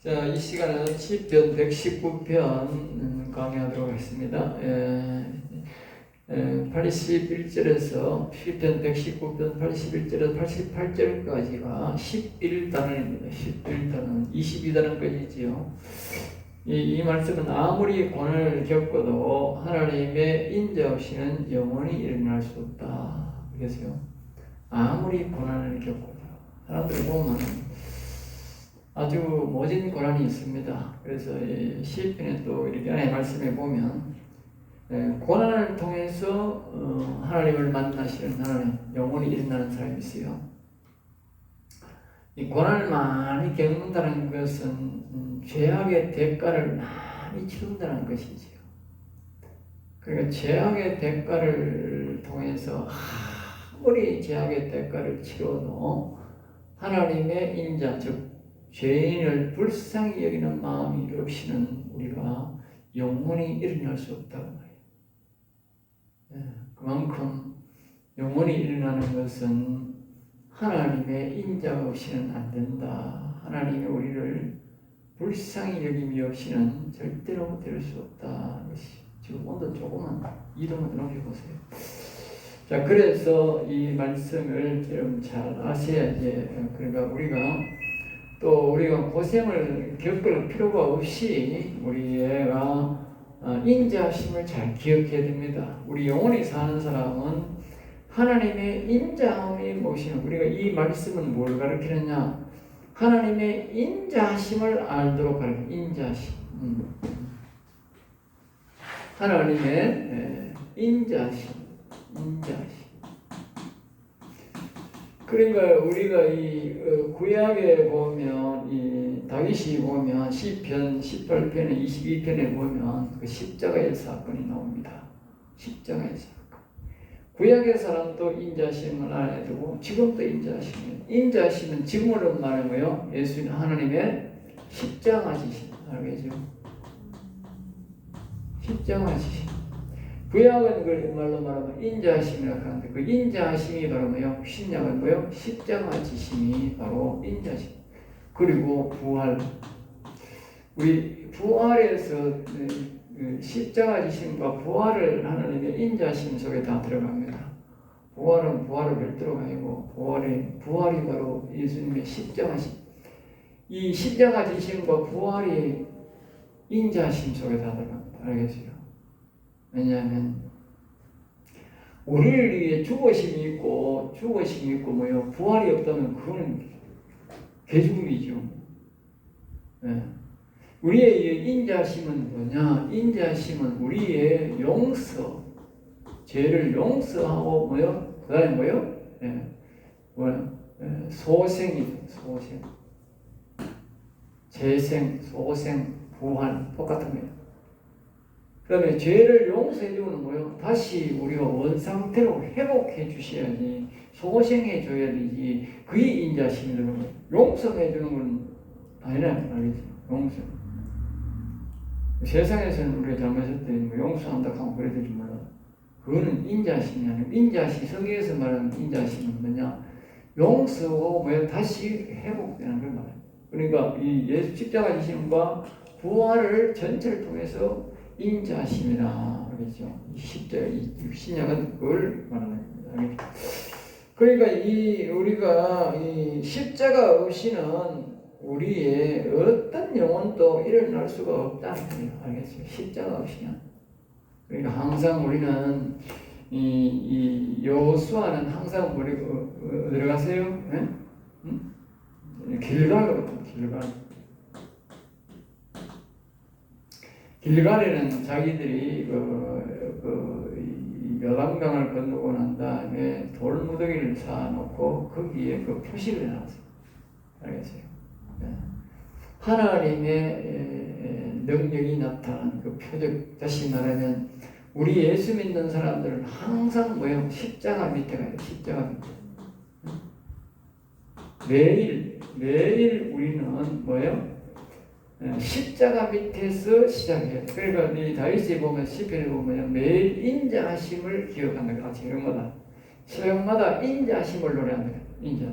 자, 이 시간에는 시편 119편 강의하도록 하겠습니다. 81절에서 시편 119편 81절에서 88절까지가 11단원입니다. 11단원, 22단원까지지요. 이 말씀은 아무리 고난을 겪어도 하나님의 인자 없이는 영원히 일어날 수 없다. 그래서요. 아무리 고난을 겪어도 사람들 보면 아주 모진 고난이 있습니다. 그래서 이 시편에 또 이렇게 안에 말씀해 보면 고난을 통해서 하나님을 만나시는 하나님, 영원히 일어나는 사람이 있어요. 이 고난을 많이 겪는다는 것은 죄악의 대가를 많이 치른다는 것이지요. 그러니까 죄악의 대가를 통해서 아무리 죄악의 대가를 치러도 하나님의 인자, 즉 죄인을 불쌍히 여기는 마음이 없이는 우리가 영원히 일어날 수 없다고 말이에요. 그만큼 영원히 일어나는 것은 하나님의 인자가 없이는 안 된다. 하나님이 우리를 불쌍히 여김이 없이는 절대로 될 수 없다. 지금 온도 조금만 이동을 높여보세요. 자, 그래서 이 말씀을 좀 잘 아셔야지. 그러니까 우리가 고생을 겪을 필요가 없이 우리가 인자하심을 잘 기억해야 됩니다. 우리 영원히 사는 사람은 하나님의 인자함이 무엇이냐? 우리가 이 말씀은 뭘 가르치느냐? 하나님의 인자하심을 알도록 가르쳐. 인자하심. 하나님의 인자하심. 그러니까 우리가 이 구약에 보면 이 다윗이 보면 시편 18편에 22편에 보면 그 십자가의 사건이 나옵니다. 십자가의 사건. 구약의 사람도 인자심을 알아야 되고 지금도 인자심이에요. 인자심은 지금으로 말하면요, 예수님 하나님의 십자가 지심 알겠죠? 십자가 지심. 구약은 그걸 말로 말하면 인자하심이라고 하는데 그 인자하심이 바로 뭐요? 신약은 뭐요? 십자가 지심이 바로 인자심. 그리고 부활. 우리 부활에서 십자가 지심과 부활을 하나님의 인자심 속에 다 들어갑니다. 부활은 부활을 별도로 가지고 부활이 바로 예수님의 십자가심. 이 십자가 지심과 부활이 인자심 속에 다 들어갑니다. 알겠어요? 왜냐하면 우리를 위해 죽으심이 있고 뭐요? 부활이 없다면 그거는 개죽음이죠. 네. 우리의 인자심은 뭐냐? 인자심은 우리의 용서, 죄를 용서하고 뭐요? 그다음에 뭐요? 소생이죠. 소생, 재생, 소생, 부활 똑같은 거예요. 그 다음에 죄를 용서해 주는 거요. 다시 우리가 원상태로 회복해 주셔야지, 소생해 줘야 되지. 그게 인자심이 되는 거예요. 용서해 주는 건 아니라 알겠지? 용서. 세상에서는 우리가 잘못했을 때 용서한다고 하면 그래야 될지 몰라. 그거는 인자심이 아니고, 인자심, 성경에서 말하는 인자심은 뭐냐? 용서하고 다시 회복되는 걸 말해요. 그러니까 이 예수 십자가 지심과 부활을 전체를 통해서 인자심이라 그러죠. 신약은 그걸 말하는 겁니다. 그러니까 우리가 이 십자가 없이는 우리의 어떤 영혼도 일어날 수가 없다는 거예요. 알겠어요? 십자가 없이는. 그러니까 항상 우리는 이 여호수아는 항상 어디로 가세요? 네? 길갈에는 자기들이 요단강을 건너고 난 다음에 돌무더기를 쌓아놓고 거기에 그 표시를 해놨어요. 알겠어요? 네. 하나님의 능력이 나타난 그 표적, 다시 말하면 우리 예수 믿는 사람들은 항상 뭐예요? 십자가 밑에 가요. 십자가 밑에. 매일 우리는 뭐예요? 십자가 밑에서 시작해요. 그러니까 이 다윗이 보면 시편에 보면 매일 인자하심을 기억한다. 같이 새벽마다 인자하심을 노래한다. 인자.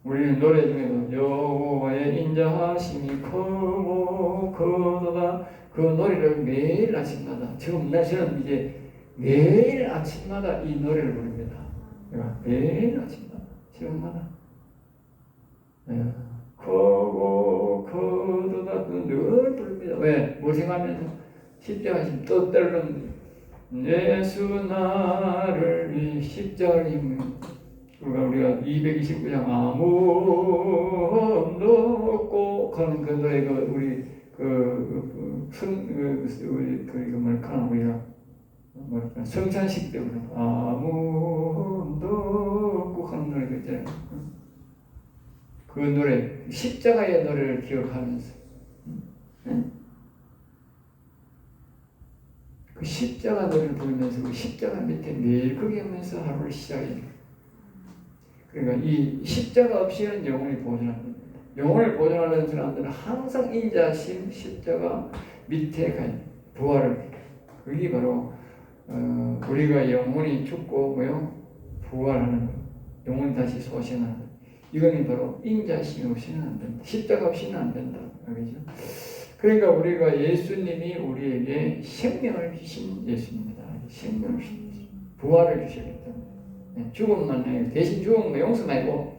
우리는 노래 중에도 여호와의 인자하심이 크고 크도다. 그 노래를 매일 아침마다 저는 이제 매일 아침마다 이 노래를 부릅니다. 내가 매일 아침마다 시간마다 크고 크도다 늘 부릅니다. 왜? 뭘 생각하면서 십자가 지금 또 때로는 예수 나를 이 십자가를 힘 우리가 229장 아무도 없고 하는 그 노래가 우리 이거 뭐랄까 우리가 뭐랄까 성찬식 때 우리 아무도 없고 하는 노래가 있잖아요. 그 노래 십자가의 노래를 기억하면서 그 십자가 노래를 부르면서 그 십자가 밑에 매일 거기 하면서 하루를 시작해요. 그러니까 이 십자가 없이는 영혼이 보존 안 됩니다. 영혼을 보존하는 사람들은 항상 인자심 십자가 밑에 가 부활을 그게 바로 우리가 영혼이 죽고 부활하는 것, 영혼이 다시 소생하는 것. 이거는 바로 인자심 없이는 안 된다. 십자가 없이는 안 된다. 알겠죠? 그러니까 우리가 예수님이 우리에게 생명을 주신 예수님입니다. 생명을 주신 예수. 부활을 주셨기 때문에. 죽음만 해요. 대신 죽음은 용서 말고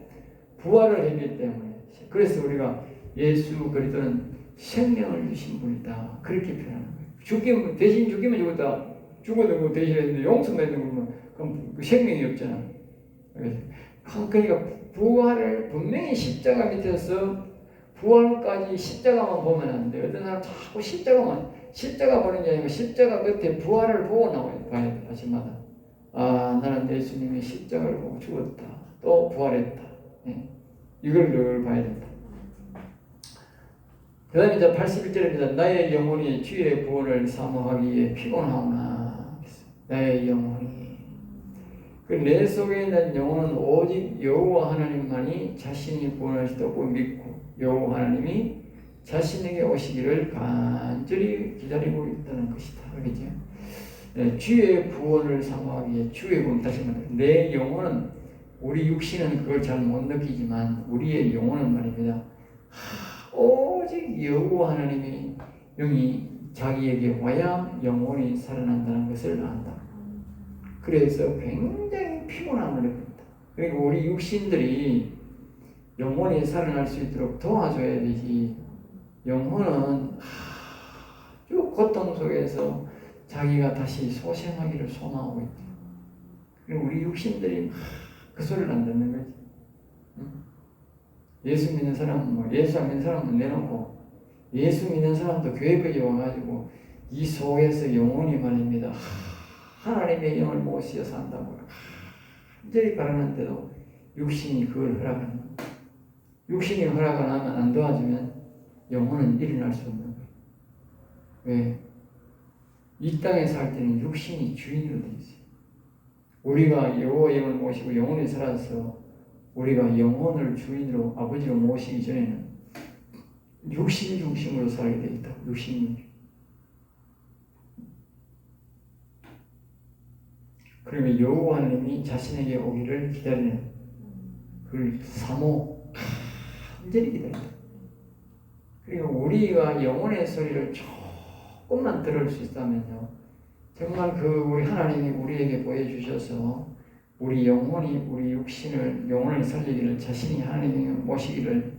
부활을 했기 때문에. 그래서 우리가 예수 그리스도는 생명을 주신 분이다. 그렇게 표현하는 거예요. 대신 죽이면 죽었다. 죽어도 그 대신에 용서만 해도 그럼 그 생명이 없잖아. 그러니까 부활을 분명히 십자가 밑에서 부활까지 십자가만 보면 안 돼. 어떤 사람 자꾸 십자가 보는 게 아니고 십자가 끝에 부활을 보고 봐야 돼. 아침마다. 아, 나는 예수님이 십자가를 보고 죽었다. 또 부활했다. 이걸 늘 봐야 된다. 그 다음에 이제 81절입니다. 나의 영혼이 주의 구원을 사모하기에 피곤하구나. 나의 영혼이. 내 속에 있는 영혼은 오직 여호와 하나님만이 자신이 구원하시다고 믿고 여호와 하나님이 자신에게 오시기를 간절히 기다리고 있다는 것이다. 그렇죠? 주의 구원을 사모하기에 주의 구원 다시 말해 내 영혼은 우리 육신은 그걸 잘 못 느끼지만 우리의 영혼은 말입니다. 오직 여호와 하나님의 영이 자기에게 와야 영혼이 살아난다는 것을 안다. 그래서 굉장히 피곤함을 느낍니다. 그리고 우리 육신들이 영혼이 살아날 수 있도록 도와줘야 되지. 영혼은 아주 고통 속에서 자기가 다시 소생하기를 소망하고 있다. 그리고 우리 육신들이 그 소리를 안 듣는 거지. 예수 믿는 사람은 예수 안 믿는 사람은 내놓고 예수 믿는 사람도 교회까지 와가지고 이 속에서 영혼이 말입니다. 하나님의 영을 모시어 산다고 완전히 바라는데도 육신이 그걸 허락하는 거예요. 육신이 허락을 하면 안 도와주면 영혼은 일어날 수 없는 거예요. 왜? 이 땅에 살 때는 육신이 주인으로 되어 있어요. 우리가 여호와의 영을 모시고 영혼이 살아서 우리가 영혼을 주인으로 아버지로 모시기 전에는 육신 중심으로 살게 되어 있다. 육신 중심. 그러면 여호와 하나님이 자신에게 오기를 기다리는 그걸 사모 간절히 기다린다. 그리고 우리가 영혼의 소리를 조금만 들을 수 있다면요, 정말 우리 하나님이 우리에게 보여주셔서 우리 영혼이 우리 영혼을 살리기를 자신이 하나님이 모시기를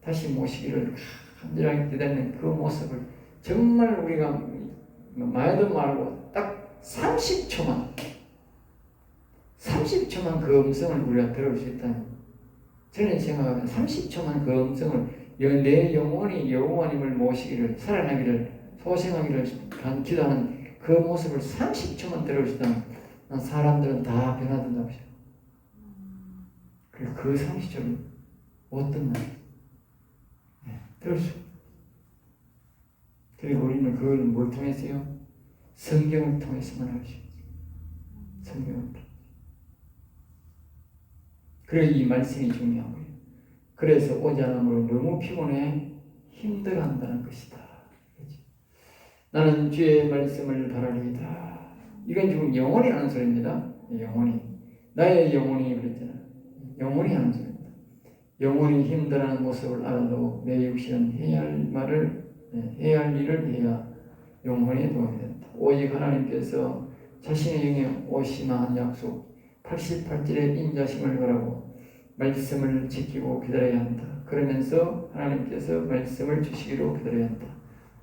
다시 모시기를 간절하게 기다리는 그 모습을 정말 우리가 말도 말고 딱 30초만 그 음성을 우리가 들을 수 있다면 저는 생각하면 30초만 그 음성을 내 영혼이 여호와님을 모시기를 살아나기를 소생하기를 기도하는 그 모습을 30초만 들을 수 있다면 난 사람들은 다 변화된다고 생각해요. 그리고 그 30초를 못 듣나 들을 수. 그리고 우리는 그걸 뭘 통해서요? 성경을 통해서만 할 수 있어요. 성경을 통해서. 그래 이 말씀이 중요한 거예요. 그래서 오지 않으므로 너무 피곤해 힘들어한다는 것이다. 그렇지? 나는 주의 말씀을 바라리이다. 이건 지금 영혼이 하는 소리입니다. 영혼이 나의 영혼이 그랬잖아. 영혼이 하는 소리입니다. 영혼이 힘들어하는 모습을 알아도 내 육신은 해야 할 일을 해야 영혼에 도움이 된다. 오직 하나님께서 자신의 영에 오시마한 약속 88절의 인자심을 바라고 말씀을 지키고 기다려야 한다. 그러면서 하나님께서 말씀을 주시기로 기다려야 한다.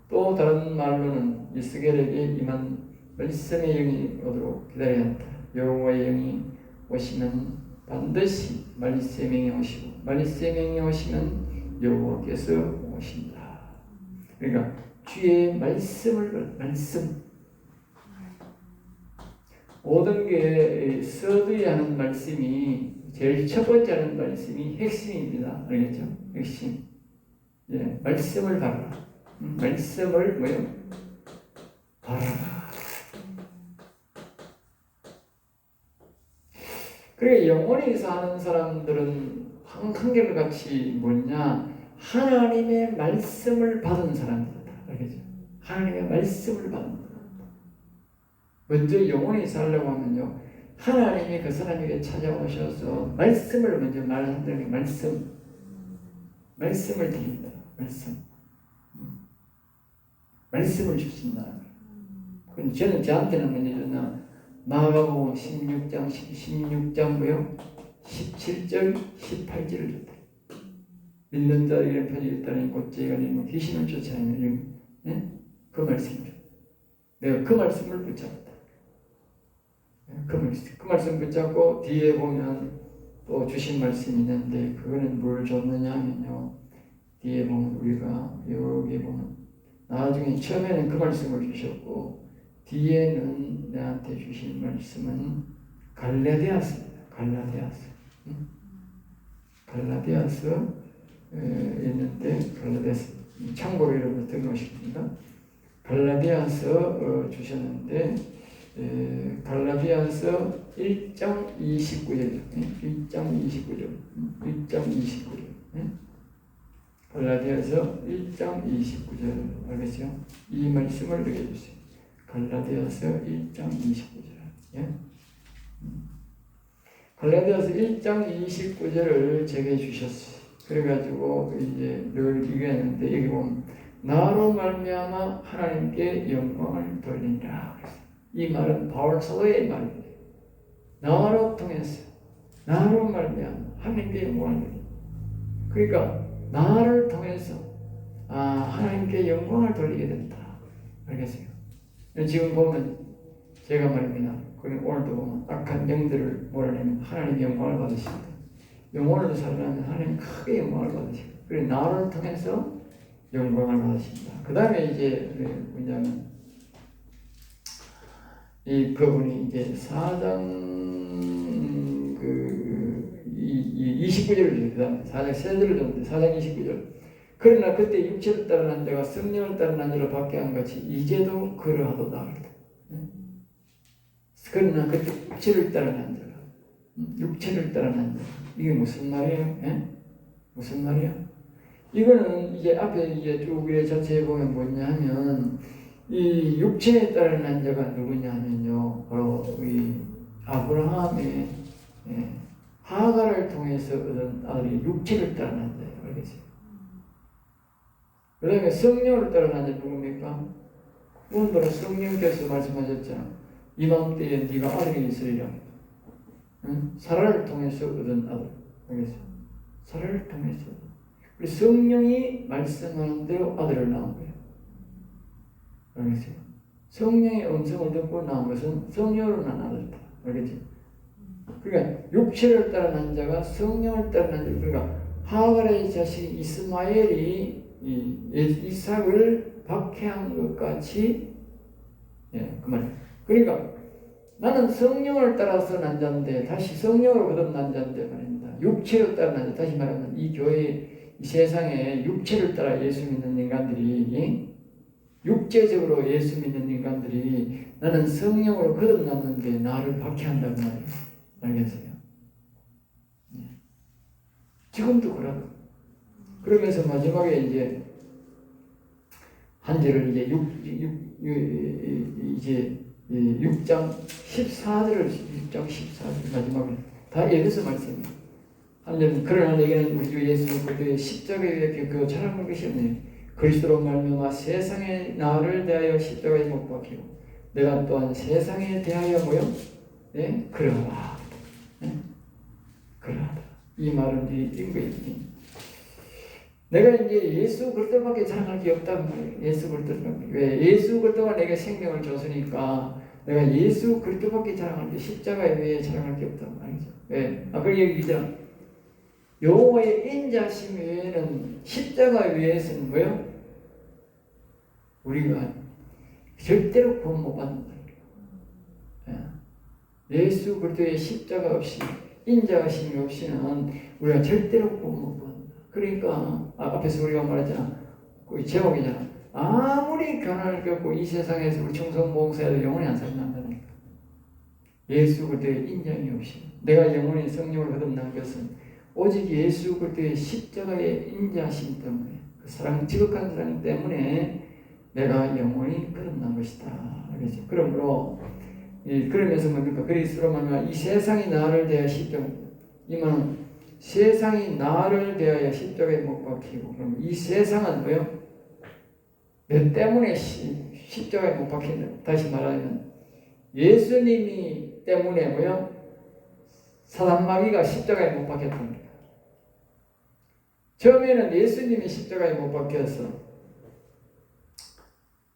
또 다른 말로는 이스겔에게 임한 말씀의 영이 오도록 기다려야 한다. 여호와의 영이 오시면 반드시 말씀의 영이 오시고 말씀의 영이 오시면 여호와께서 오신다. 그러니까 주의 말씀을 모든 게 써드려야 하는 말씀이 제일 첫 번째 하는 말씀이 핵심입니다. 알겠죠? 핵심. 예, 말씀을 바라라. 말씀을 바라라. 그래 영원히 사는 사람들은 한결같이 뭐냐? 하나님의 말씀을 받은 사람들이다. 알겠죠? 하나님의 말씀을 받은 사람. 먼저 영원히 살려고 하면요, 하나님이 그 사람에게 찾아오셔서 말씀을 먼저 말한다는 말씀을 드린다. 말씀을 주신다. 그럼 저는 저한테는 먼저 줬나 마가복음 16장 뭐요? 17절 18절을 줬다. 믿는 자에게 편이 있다니 곧 죄가 아니면 귀신을 쫓아내는 그 말씀을 줬다. 내가 그 말씀을 붙잡았다. 그 말씀 붙잡고 뒤에 보면 또 주신 말씀이 있는데 그거는 뭘 줬느냐 하면요, 뒤에 보면 우리가 여기 보면 나중에 처음에는 그 말씀을 주셨고 뒤에는 내한테 주신 말씀은 갈라디아서입니다. 갈라디아서 있는데 갈라디아서 참고로 여러분 등록시킵니다. 갈라디아서 주셨는데 갈라디아서 1장 29절 갈라디아서 1장 29절 알겠죠? 이 말씀을 읽어주세요. 갈라디아서 1장 29절. 예? 갈라디아서 1장 29절을 제게 주셨어요. 그래가지고 이제 늘 읽었는데 여기 보면 나로 말미암아 하나님께 영광을 돌리라. 이 말은 바울 사도의 말입니다. 나로 통해서 나로 말미암아 하나님께 영광을 돌리라. 그러니까 나를 통해서 하나님께 영광을 돌리게 된다. 알겠어요? 지금 보면 제가 말입니다. 그리고 오늘도 보면 악한 영들을 몰아내면 하나님의 영광을 받으십니다. 영혼을 살려면 하나님 크게 영광을 받으십니다. 그리고 나를 통해서 영광을 받으십니다. 그 다음에 이제 뭐냐면 이 그분이 이제 4장 29절을 줬는데 4장 3절을 줬는데 4장 29절 그러나 그때 육체를 따르는 자가 성령을 따르는 자로 밖에 한 같이 이제도 그러하도다. 그러나 그때 육체를 따르는 자가 이게 무슨 말이에요? 예? 무슨 말이야? 이거는 이제 앞에 이제 쭉 전체에 보면 뭐냐 하면 이 육체에 따르는 자가 누구냐 하면요 바로 이 아브라함의 하가를 통해서 얻은 아들이 육체를 따르는 자예요. 알겠어요? 그 다음에 성령을 따르는 자 누굽니까? 오늘도 성령께서 말씀하셨잖아. 이맘때에 네가 아들이 있으리라. 응? 사라를 통해서 얻은 아들. 알겠어요? 사라를 통해서. 우리 성령이 말씀하는 대로 아들을 낳은 거예요. 알겠어요? 성령의 음성을 듣고 낳은 것은 성령으로 난 아들이다. 알겠죠? 그러니까 육체를 따르는 자가 성령을 따르는 자. 그러니까 하갈의 자식 이스마엘이 이삭을 박해한 것 같이 그 말. 그러니까 나는 성령을 따라서 난 자인데 다시 성령으로 거듭난 자인데 말입니다. 육체로 따라 난 자. 다시 말하면 이 교회 이 세상에 육체를 따라 예수 믿는 인간들이 육체적으로 예수 믿는 인간들이 나는 성령으로 거듭났는데 나를 박해한다고 말이에요. 알겠어요? 지금도 그러고. 그러면서 마지막에 이제 한 절을 이제 6장 14절 마지막에 다 에베소 말씀이에요. 그러나 내게는 우리 주 예수 그리스도의 십자가에 위해 그 자랑할 것이 없네. 그리스도로 말미암아 세상의 나를 대하여 십자가에 못 박히고 내가 또한 세상에 대하여 뭐요? 네? 그러하다. 네? 그러하다. 이 말은 이 거예요. 내가 이제 예수 그리스도밖에 자랑할 게 없단 말이에요. 예수 그리스도밖에. 왜? 예수 그리스도가 내게 생명을 줬으니까 내가 예수 그리스도밖에 자랑할 게 십자가에 위해 자랑할 게 없단 말이죠. 왜? 그 얘기잖아. 여호와의 인자심 외에는 십자가 위에서는 뭐요? 우리가 절대로 구원 못 받는다. 예수 그리스도의 십자가 없이 인자하심이 없이는 우리가 절대로 구원 못 받는다. 그러니까 앞에서 우리가 말했잖아. 그 제목이잖아. 아무리 고난을 겪고 이 세상에서 우리 충성봉사해도 영원히 안 살아난다니까. 예수 그리스도의 인정이 없이 내가 영원히 성령을 거듭난 것은 오직 예수 그리스도의 십자가의 인자하심 때문에 그 사랑 지극한 사랑 때문에 내가 영원히 거듭난 것이다. 알겠죠? 그러므로 그러면서 뭡니까? 그리스도로 말미암아 이 세상이 나를 대하여 십자가 이 말은 세상이 나를 대하여 십자가에 못 박히고 그럼 이 세상은 뭐요? 내 때문에 십자가에 못 박힌다. 다시 말하면 예수님이 때문에 뭐요? 사단 마귀가 십자가에 못 박혔답니다. 처음에는 예수님이 십자가에 못 박혀서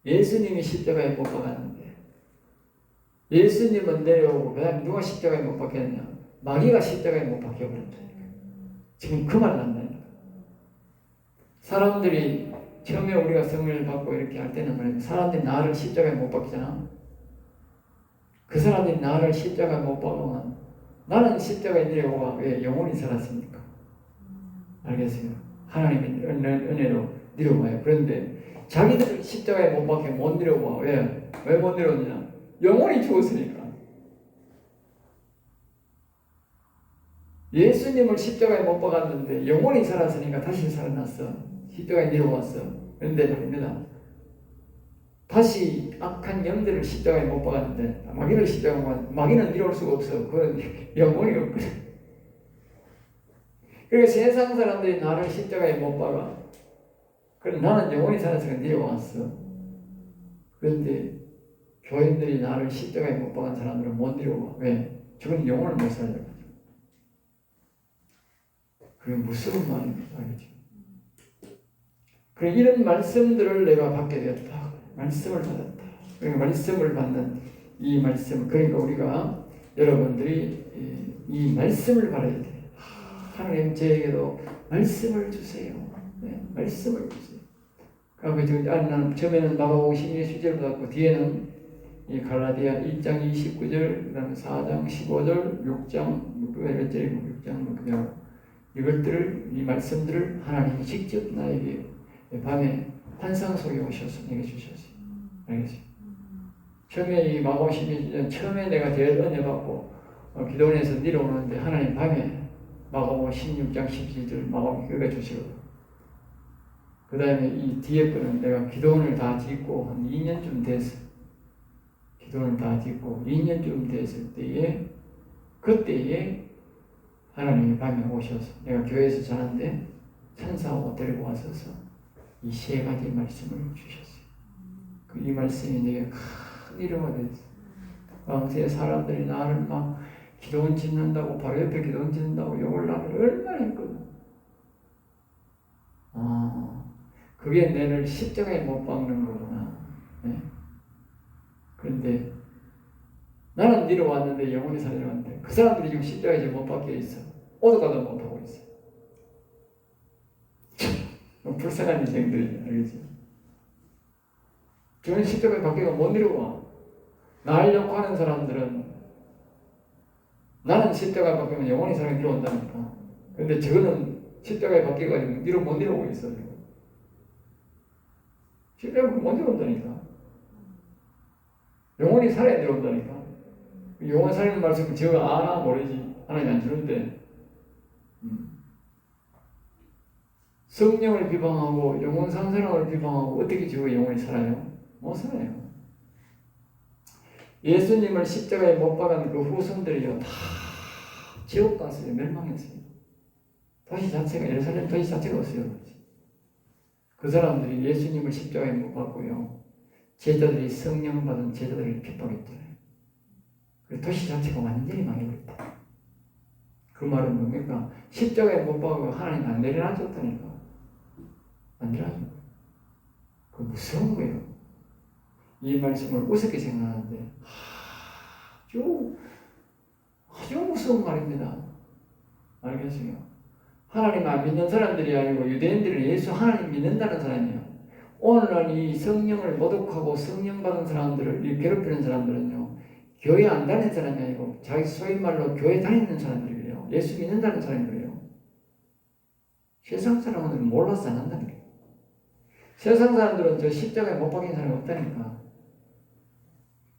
예수님이 십자가에 못 박았는데 예수님은 내려오고 그다음에 누가 십자가에 못 박혔냐? 마귀가 십자가에 못 박혀버렸다니까. 지금 그 말을 한다니까. 사람들이 처음에 우리가 성령을 받고 이렇게 할 때는 말이야. 사람들이 나를 십자가에 못 박잖아. 그 사람들이 나를 십자가에 못 박으면 나는 십자가에 내려와 왜 영원히 살았습니까? 알겠어요? 하나님의 은혜로 내려와요. 그런데 자기들 십자가에 못 박혀 못 내려와. 왜? 왜 못 내려오냐? 영원히 죽었으니까. 예수님을 십자가에 못 박았는데 영원히 살았으니까 다시 살아났어. 십자가에 내려왔어. 그런데 말입니다. 다시 악한 영들을 십자가에 못 박았는데 마귀를 십자가에 못 박았는데 마귀는 내려올 수가 없어. 그건 영원히 없거든. 그러니까 세상 사람들이 나를 십자가에 못 박아. 그럼 나는 영원히 살았으니까 내려왔어. 그런데 교인들이 나를 십자가에 못 박은 사람들은 못 내려와. 왜? 저건 영원을 못 살려. 그게 무슨 말입니까? 알겠지? 그래, 이런 말씀들을 내가 받게 되었다. 말씀을 받았다. 그러니까 말씀을 받는 이 말씀. 그러니까 우리가 여러분들이 이 말씀을 받아야 돼. 하나님 저에게도 말씀을 주세요. 네, 말씀을 주세요. 그러니까 처음에는 마가복음 16절 받았고 뒤에는 이 갈라디아 1장 29절, 그다음에 4장 15절, 6장 몇 절이고 6장 그냥 이것들을 이 말씀들을 하나님이 직접 나에게 밤에 환상 속에 오셔서 내게 주셨어요. 알겠어요? 처음에 이 마가복음 16절 처음에 내가 제일 은혜 받고 기도원에서 내려오는데 하나님 밤에 마가복음 16장 17절 마가복음 그거 주시고 그 다음에 이 뒤에 거는 내가 기도원을 다 짓고 한 2년쯤 됐어. 기도원을 다 짓고 2년쯤 됐을 때에 그때에 하나님이 밤에 오셔서 내가 교회에서 자는데 천사하고 데리고 와서서 이 세 가지 말씀을 주셨어요. 이 말씀이 내게 큰 위로가 됐어. 당시에 사람들이 나를 막 기도원 짓는다고 바로 옆에 기도원 짓는다고 욕을 나를 얼마나 했거든. 그게 내를 십자가에 못 박는 거구나. 네? 그런데 나는 내려왔는데 영원히 살려왔는데 그 사람들이 지금 십자가에 못 박혀 있어. 오도가도 못 하고 있어. 불쌍한 인생들이지. 알겠지? 저는 십자가에 박혀가 못 내려와. 날 욕하는 사람들은 나는 십자가에 박히면 영원히 살아 내려온다니까. 근데 저거는 십자가에 박혀가지고 못 내려오고 있어요. 십자가에 못 내려온다니까. 영원히 살아야 내려온다니까. 영원 살리는 말씀은 제가 아나 모르지. 하나님 안 주는데. 성령을 비방하고 영원 상사랑을 비방하고 어떻게 저가 영원히 살아요? 못 살아요. 예수님을 십자가에 못 박은 그 후손들이요 다 지옥 갔어요. 멸망했어요. 도시 자체가, 예루살렘 도시 자체가 없어요. 그 사람들이 예수님을 십자가에 못 박고요, 제자들이 성령 받은 제자들을 핍박했잖아요. 그 도시 자체가 완전히 망해버렸다. 그 말은 뭡니까? 십자가에 못 박고 하나님 안 내려놔줬다니까. 안 내려놔줬다. 그 무서운 거예요. 이 말씀을 우습게 생각하는데 아주 무서운 말입니다. 알겠어요? 하나님 안 믿는 사람들이 아니고 유대인들은 예수 하나님 믿는다는 사람이에요. 오늘날 이 성령을 모독하고 성령 받은 사람들을 괴롭히는 사람들은요, 교회 안 다니는 사람이 아니고 자기 소위 말로 교회 다니는 사람들이에요. 예수 믿는다는 사람들이에요. 세상 사람들은 몰라서 안 한다는 거예요. 세상 사람들은 저 십자가에 못 박힌 사람이 없다니까.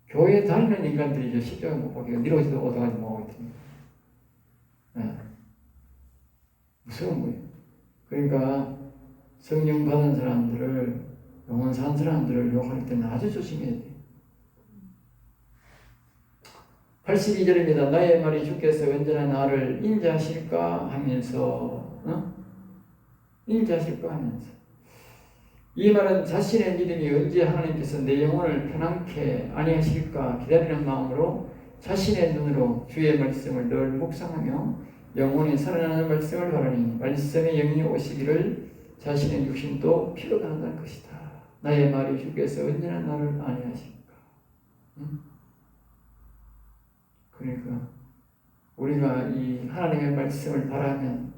교회 다니는 인간들이 저 십자가에 못 박히고 니로지도 얻어가지고 뭐하고 있습니다. 네. 무서운 거예요. 그러니까 성령 받은 사람들을, 영원 산 사람들을 욕할 때는 아주 조심해야 돼요. 82절입니다. 나의 말이 주께서 언제나 나를 인자하실까 하면서, 인자하실까 하면서. 이 말은 자신의 믿음이 언제 하나님께서 내 영혼을 편안케 아니하실까 기다리는 마음으로 자신의 눈으로 주의 말씀을 늘 묵상하며 영혼이 살아나는 말씀을 바라니 말씀의 영이 오시기를 자신의 육신도 피로간다는 것이다. 나의 말이 주께서 언제나 나를 아니하실까. 그러니까 우리가 이 하나님의 말씀을 바라면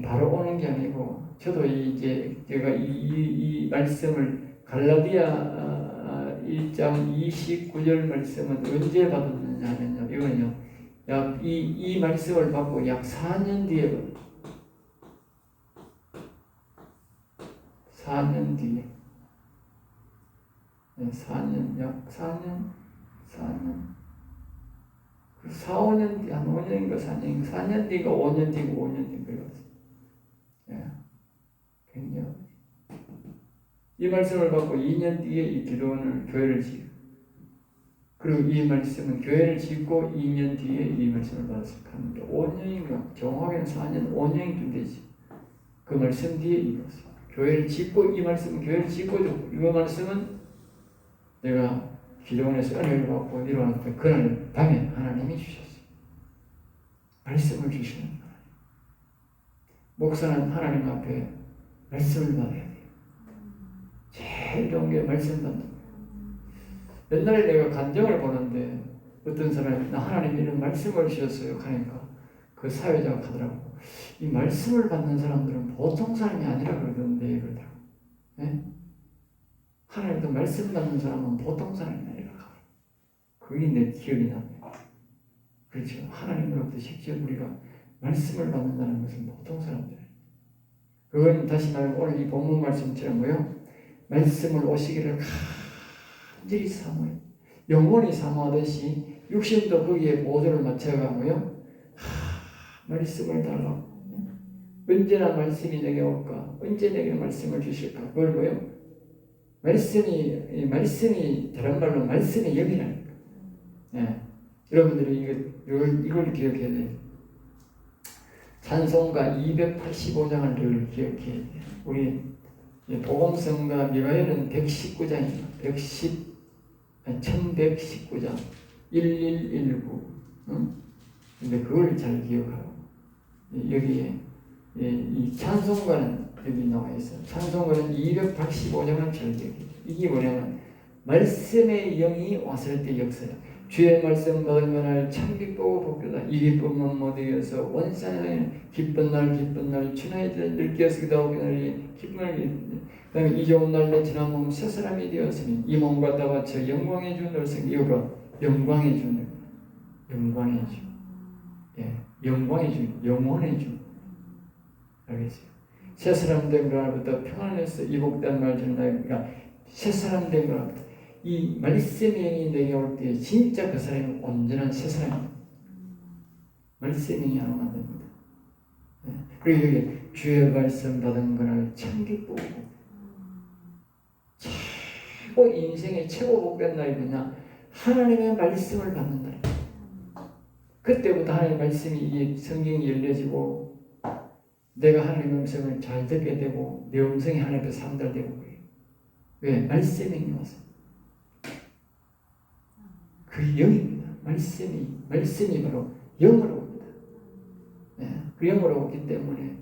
바로 오는 게 아니고, 저도 제가 이 말씀을 갈라디아 1장 29절 말씀은 언제 받았느냐 하면요, 이거는요, 이 말씀을 받고 약 4년 뒤에 4년 뒤에 4년, 약 4년 4, 5년 뒤, 한 5년인가 4년인가, 4년 뒤가 5년 뒤고 5년 뒤인 거예요. 예. 굉장히. 이 말씀을 받고 2년 뒤에 이 기도원을, 교회를 지고, 그리고 이 말씀은 교회를 짓고 2년 뒤에 이 말씀을 받았을 겁니다. 5년인가, 정확하게는 4년, 5년쯤 되지. 그 말씀 뒤에 이것을. 교회를 짓고, 이 말씀은 교회를 짓고, 이 말씀은 내가 기도원에서 은혜를 받고 일어났을 때 그날 밤에 하나님이 주셨어요. 말씀을 주시는 하나님. 목사는 하나님 앞에 말씀을 받아야 돼요. 제일 좋은 게 말씀 받는 거예요. 옛날에 내가 간증을 보는데 어떤 사람이 나 하나님 이런 말씀을 주셨어요 하니까 그 사회자가 하더라고. 이 말씀을 받는 사람들은 보통 사람이 아니라 그러던데 그러더라고. 네? 하나님도 말씀 받는 사람은 보통 사람이 아니라. 그게 내 기억이 납니다. 그렇죠. 하나님으로부터 직접 우리가 말씀을 받는다는 것은 보통 사람들. 그건 다시 말하면 오늘 이 본문 말씀처럼 뭐요? 말씀을 오시기를 간절히 사모해. 영혼이 사모하듯이 육신도 거기에 보조를 맞춰가고요. 말씀을 달라고. 언제나 말씀이 내게 올까? 언제 내게 말씀을 주실까? 그걸 뭐요? 말씀이 다른 말로 말씀의 영이라니까. 예. 여러분들이 이걸 기억해야 돼요. 찬송가 285장을 늘 기억해야 돼요. 우리 복음성가 미가엘은 119장입니다. 1119장 1119. 근데 그걸 잘 기억하고 여기에 이 찬송가는 여기 나와 있어요. 찬송가는 285장을 잘 기억해요. 이게 뭐냐면 말씀의 영이 왔을 때 역사야. 주의 말씀 받은 날 참 기쁘고 복되다. 이 기쁨은 모두에서 원산에 기쁜 날 주나의 늘 깨어서 기도하고 그날이 기쁨을. 그 다음에 이 좋은 날 내 지난 몸 새 사람이 되었으니 이 몸과 다 바쳐 영광의 주 너를 이후로 영광의 주, 예, 영광의 주, 영혼의 주. 알겠어요? 새 사람 된 그날부터 평안해서 이복된 날 주는 날이니까 새 사람 된 그날부터 이 말씀의 영이 내게 올 때 진짜 그 사람이 온전한 새 사람입니다. 말씀의 영이 안 오면 안 됩니다. 네. 그리고 여기 주의 말씀 받은 그날 참 기쁘고 최고 인생의 최고 복된 날이 뭐냐? 하나님의 말씀을 받는 날입니다. 그때부터 하나님의 말씀이 이 성경이 열려지고 내가 하나님의 음성을 잘 듣게 되고 내 음성이 하나님 앞에서 상달되고 그래요. 왜? 말씀이 와서. 그 영입니다. 말씀이 바로 영으로 옵니다. 네, 그 영으로 오기 때문에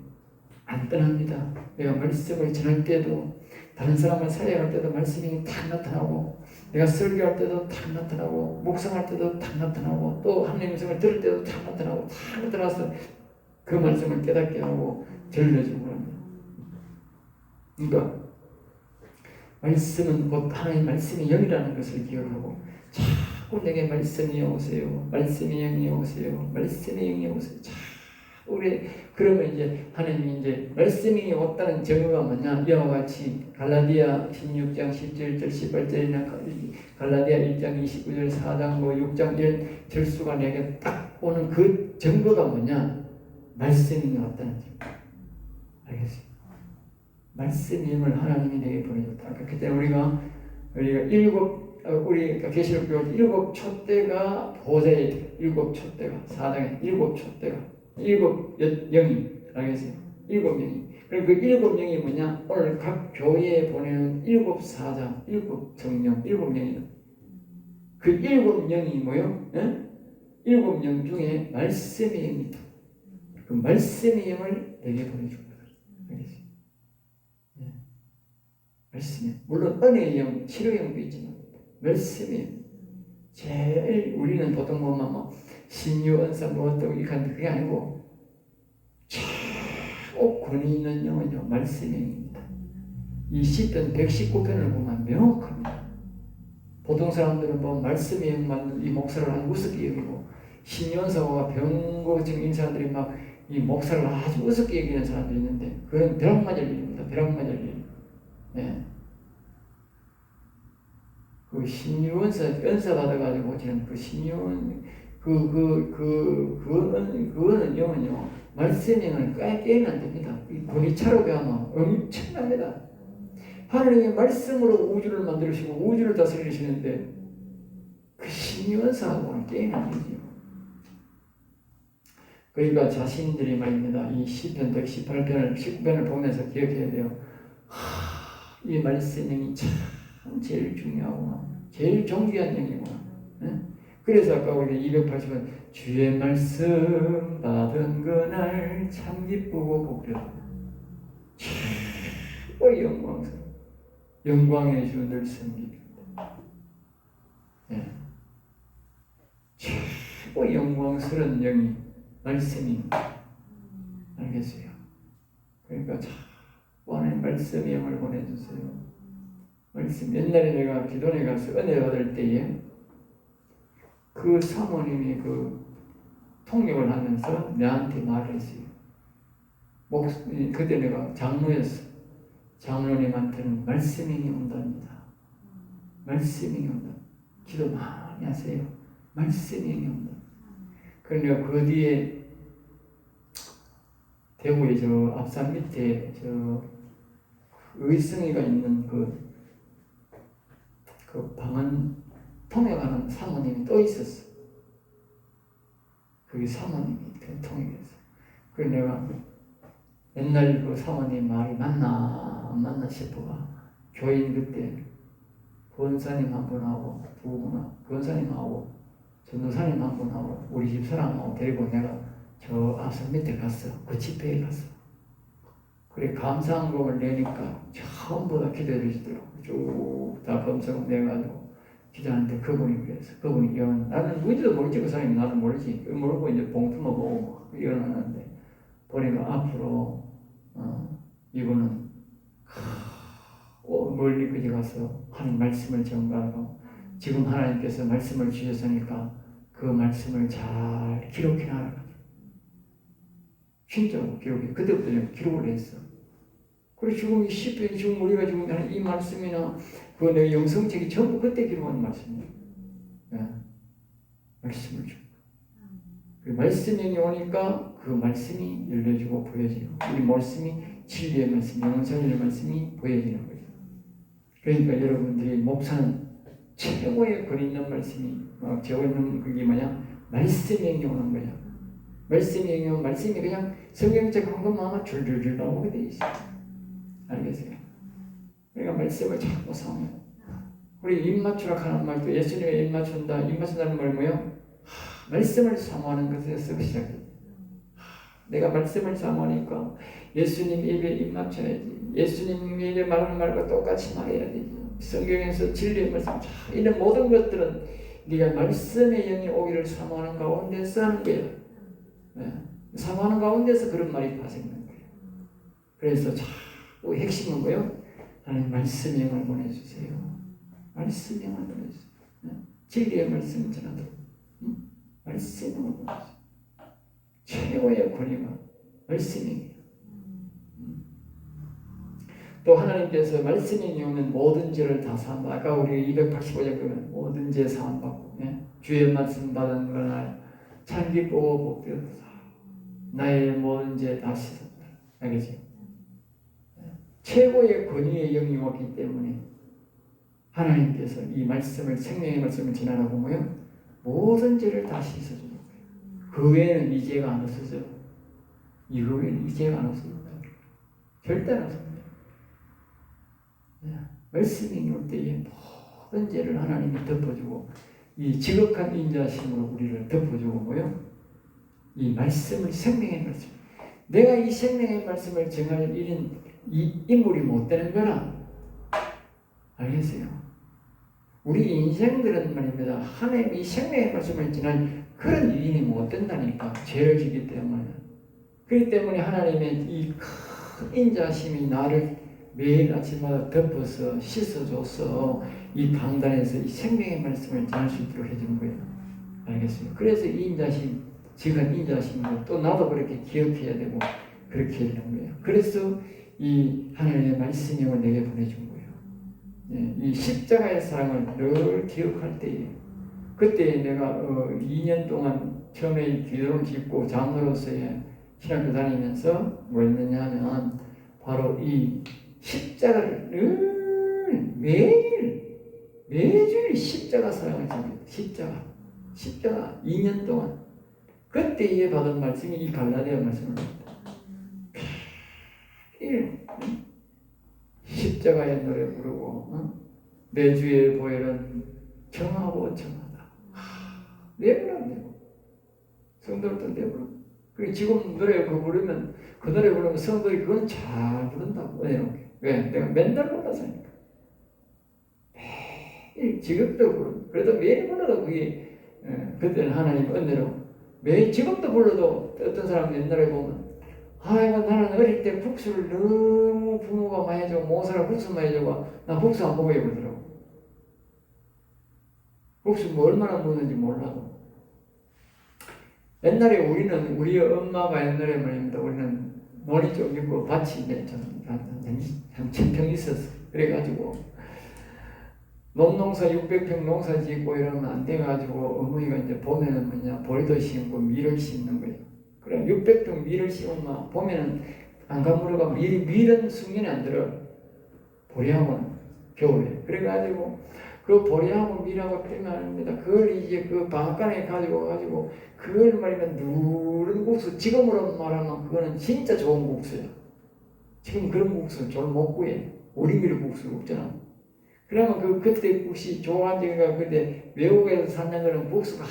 안 떠납니다. 내가 말씀을 전할 때도 다른 사람을 사역할 때도 말씀이 탁 나타나고 내가 설교할 때도 탁 나타나고 묵상할 때도 탁 나타나고 또 하나님의 음성을 들을 때도 탁 나타나고 탁 나타나서 그 말씀을 깨닫게 하고 들려주고 합니다. 그러니까 말씀은 곧 하나님의 말씀이 영이라는 것을 기억하고 자꾸 내게 말씀이 오세요. 말씀이 영이 오세요. 말씀이 영이 오세요. 우리 그러면 이제 하나님이 이제 말씀이 왔다는 증거가 뭐냐? 이와 같이 갈라디아 16장 17절 18절이나 갈라디아 1장 29절 4장 6장 이런 절수가 내게 딱 오는 그 증거가 뭐냐? 말씀이 왔다는 증거. 알겠어요? 말씀이 영을 하나님이 내게 보내줬다. 그때 우리가 계시록 교회 일곱 촛대가 보좌에 일곱 촛대가 4장에 일곱 촛대가 일곱 영이 알겠어요? 일곱 영이. 그리고 그 일곱 영이 뭐냐? 오늘 각 교회에 보내는 일곱 사장, 일곱 성령, 일곱 영이다. 그 일곱 영이 뭐요? 예? 일곱 영 중에 말씀의 영이다. 그 말씀의 영을 내게 보내준 거다. 알겠어요? 예. 말씀의 물론 은혜의 영, 치료의 영도 있지만 말씀의 영. 제일 우리는 보통 보면 뭐 신유 은사 뭐또 이칸 그게 아니고 최고 권위 있는 영은요 말씀의 영입니다. 이 시편 119편을 보면 명확합니다. 보통 사람들은 뭐 말씀의 영만 이 목사를 아주 우습게 여기고 신유 은사와 병고 증인 사람들이 막 이 목사를 아주 우습게 여기는 사람들이 있는데 그건 벼락 맞을 일입니다. 벼락 맞을 일. 네. 그 신유 은사 받아가지고 지금 그 신유 그거는 영은요 말씀의 영을 깨면 안 됩니다. 이 권위차로 배우면 엄청납니다. 하나님의 말씀으로 우주를 만드시고 우주를 다스리시는데 그 신유 은사하고는 게임이 안 되죠. 그러니까 자신들이 말입니다. 이 시편 118편을 19편을 보면서 기억해야 돼요. 이 말씀이 참 제일 중요하구나. 제일 존귀한 영이구나. 네? 그래서 아까 우리 280은 주의 말씀 받은 그날 참 기쁘고 복되다. 최고 영광스러워. 영광의 주 늘 섬깁니다. 네. 최고 영광스러운 영이 말씀입니다. 알겠어요? 그러니까 자꾸 하나님 말씀의 영을 보내주세요. 말씀. 옛날에 내가 기도원에 가서 은혜 받을 때에 그 사모님이 그 통역을 하면서 내한테 말을 했어요. 그때 내가 장로였어. 장로님한테는 말씀이 온답니다. 말씀이 온다. 기도 많이 하세요. 말씀이 온다. 그러니까 그 뒤에 대구에 저 앞산 밑에 저 의성이가 있는 그 방언 통역하는 사모님이 또 있었어. 그게 사모님이 통역했어. 그래서 내가 옛날 그 사모님 말이 맞나 안 맞나 싶어가 교인 그때 권사님 한 분하고 두 분하고 권사님하고 전도사님 한 분하고 우리 집 사람하고 데리고 내가 저 앞산 밑에 갔어. 그 집회에 갔어. 그래 감사한금을 내니까 전부 다 기도해 주시더라고. 쭉 다 검색을 내가지고 기도하는데 그분이 그랬어. 그분이 나는 누군지도 모르지. 그 사람이 나는 모르지. 모르고 이제 봉투만 보고 일어나는데 보니까 앞으로 이분은 멀리까지 가서 하나님 말씀을 전가하고 지금 하나님께서 말씀을 주셨으니까 그 말씀을 잘 기록해 놔라. 진짜 기록해. 그때부터 기록을 했어. 그리고 지금 이 시편이 지금 우리가 지금 하는 이 말씀이나 그 내 영성책이 전부 그때 기록한 말씀이에요. 네. 말씀을 주고. 그 말씀이 오니까 그 말씀이 열려지고 보여지고 이 말씀이 진리의 말씀, 영원살리의 말씀이 보여지는 거예요. 그러니까 여러분들이 목사는 최고의 권 있는 말씀이 제가 있는 그게 뭐냐? 말씀이 오는 거야. 말씀이 영이면 말씀이 그냥 성경책 한 것만 하면 줄줄줄 나오게 돼 있어요. 알겠어요? 그러니까 말씀을 자꾸 사모해요. 우리 입 맞추라 하는 말도 예수님의 입 맞춘다. 입 맞춘다는 말 뭐예요? 말씀을 사모하는 것에서 시작해요. 내가 말씀을 사모하니까 예수님 입에 입 맞춰야지. 예수님 입에 말하는 말과 똑같이 말해야 되지. 성경에서 진리의 말씀, 이런 모든 것들은 네가 말씀의 영이 오기를 사모하는 가운데서 하는 거예요. 네. 사모하는 가운데서 그런 말이 파생된 거예요. 그래서 자꾸 핵심은 뭐예요? 하나님 말씀의 영을 보내주세요. 말씀의 영을 보내주세요. 네. 진리의 말씀을 전하도록 말씀의 영을 보내주세요. 최고의 권위가 말씀이에요. 또 하나님께서 말씀이 오면 모든 죄를 다 사함. 아까 우리 285절 보면 모든 죄 사함받고, 예? 주의 말씀 받은 거나 참 기쁘고 복되었다. 나의 모든 죄 다 씻었다. 알겠죠? 최고의 권위의 영이 왔기 때문에 하나님께서 이 말씀을, 생명의 말씀을 지나라고 뭐요? 모든 죄를 다 씻어주는 거예요. 그 외에는 이 죄가 안 없어져. 이거 외에는 이 죄가 안 없습니다. 절대 안 없습니다. 말씀이 올 때에 모든 죄를 하나님이 덮어주고 이 지극한 인자심으로 우리를 덮어주고 뭐요? 이 말씀을, 생명의 말씀, 내가 이 생명의 말씀을 정할 일인 이 인물이 못 되는 거라. 알겠어요? 우리 인생들은 말입니다. 하나님 이 생명의 말씀을 전할 그런 일인이 못 된다니까. 죄를 지기 때문에. 그렇기 때문에 하나님의 이 큰 인자심이 나를 매일 아침마다 덮어서 씻어줘서 이 강단에서 이 생명의 말씀을 전할 수 있도록 해주는 거예요. 알겠어요? 그래서 이 인자심, 지금 인자심을 또 나도 그렇게 기억해야 되고 그렇게 해야 되는 거예요. 그래서 이 하나님의 말씀을 내게 보내준 거예요. 예, 이 십자가의 사랑을 늘 기억할 때에 그때 내가 2년 동안 처음에 기도를 짓고 장로로서의 신학교 다니면서 뭐 했느냐 하면 바로 이 십자가를 늘 매주일 십자가 사랑을 지킵니다. 십자가 2년 동안 그때에 받은 말씀이 이 갈라디아 말씀입니다. 십자가의 노래 부르고 내 주의 보혈은 정하고 정하다. 내부라고 성도들도 내부라고. 그리고 지금 노래 그거 부르면 그 노래 부르면 성도들이 그건 잘 부른다고. 왜? 내가 맨날 불러서니까. 매일 지금도 부르고 그래도 매일 불러도 그게 그때는 하나님 은혜로 매일 지금도 불러도 어떤 사람 옛날에 보면 아이고 나는 어릴 때 국수를 너무 부모가 많이 해주고 모사를 국수 많이 해주고 나 국수 안 먹어요 그러더라고. 국수 뭐 얼마나 먹는지 몰라도 옛날에 우리는 우리 엄마가 옛날에 말입니다. 우리는 논이 좀 있고 밭이 이제 한 1000평 있었어. 그래가지고 농사 600평 농사 짓고 이러면 안 돼가지고 어머니가 이제 봄에는 뭐냐 보리도 심고 밀을 심는 거예요. 그래 600평 밀을 심으면 봄에는 안 가물어가 밀은 숙련이 안 들어. 보리하고는 겨울에. 그래가지고 그 보리하고 밀하고 빼면입니다. 그걸 이제 그 방앗간에 가지고 그걸 말이면 누른 국수. 지금으로 말하면 그거는 진짜 좋은 국수야. 지금 그런 국수는 잘 못 구해. 오리밀 국수 없잖아. 그러면 그때 국수 좋아지니까 그때 외국에서 사는 거는 국수가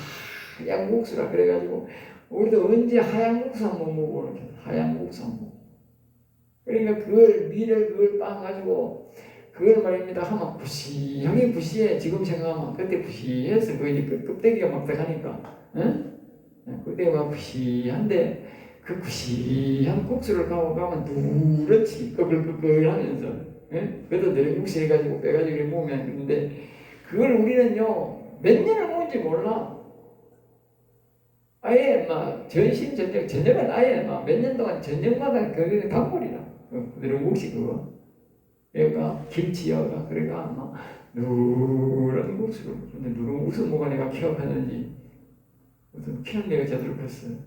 하얀 국수라 그래가지고 우리도 언제 하얀 국수 한번 먹어보는 거야. 하얀 국수 한번. 그러니까 그걸 밀을 그걸 빻아 가지고 그걸 말입니다 하면 부시하게 부시해. 지금 생각하면 그때 부시해서 그 이제 껍데기가 막딱하니까, 응? 그때 막 부시한데 그 부시한 국수를 가면 누렇지 끄끌끄끌하면서, 응? 그래도 내육시 해가지고 빼가지고 먹으면 되는데 그걸 우리는요 몇 년을 먹은지 몰라. 아예 막 전심 저녁은 아예 막 몇 년 동안 저녁마다 그게 단골이라. 내육시 그거. 얘가 김치여가 그래가 막 누런 국수를. 근데 누런 국수 뭐가 내가 기억하는지 무슨 키는 내가 제대로 컸어요.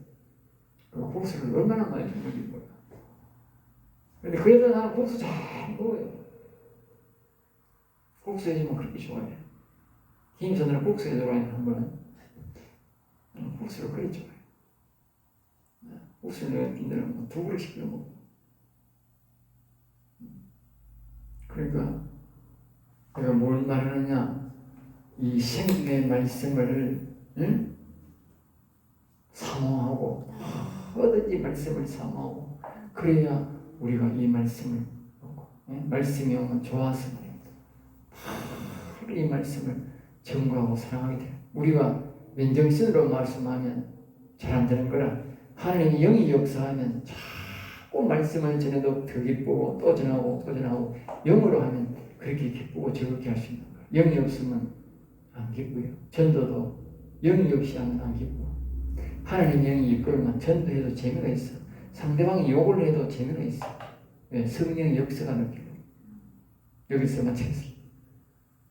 그 국수를 얼마나 많이 먹는지 몰라. 근데 그래도 나는 국수 잘 먹어요. 국수 해주면 그렇게 좋아해. 김선으로 국수 해주라고 한 번은 국수를 그리 좋아해. 국수를 내가 빈대는 뭐 2그릇씩 끓여 먹어. 그러니까 내가 뭘 말하느냐, 이 생명의 말씀을 사모하고 뭐든지 말씀을 사모하고 그래야 우리가 이 말씀을 보고 말씀이 오면 좋아서 말입니다. 바로 이 말씀을 증거하고 사랑하게 돼요. 우리가 맨정신으로 말씀하면 잘 안 되는 거라 하나님이 영이 역사하면 자꾸 말씀을 전해도 더 기쁘고 또 전하고 또 전하고 영으로 하면 그렇게 기쁘고 즐겁게 할 수 있는 거예요. 영이 없으면 안 기쁘요. 전도도 영이 없이 하면 안 기쁘고 하나님 영이 이끌면 전도해도 재미가 있어. 상대방이 욕을 해도 재미가 있어. 왜? 성령의 역사가 느껴요. 여기서 마치겠습니다.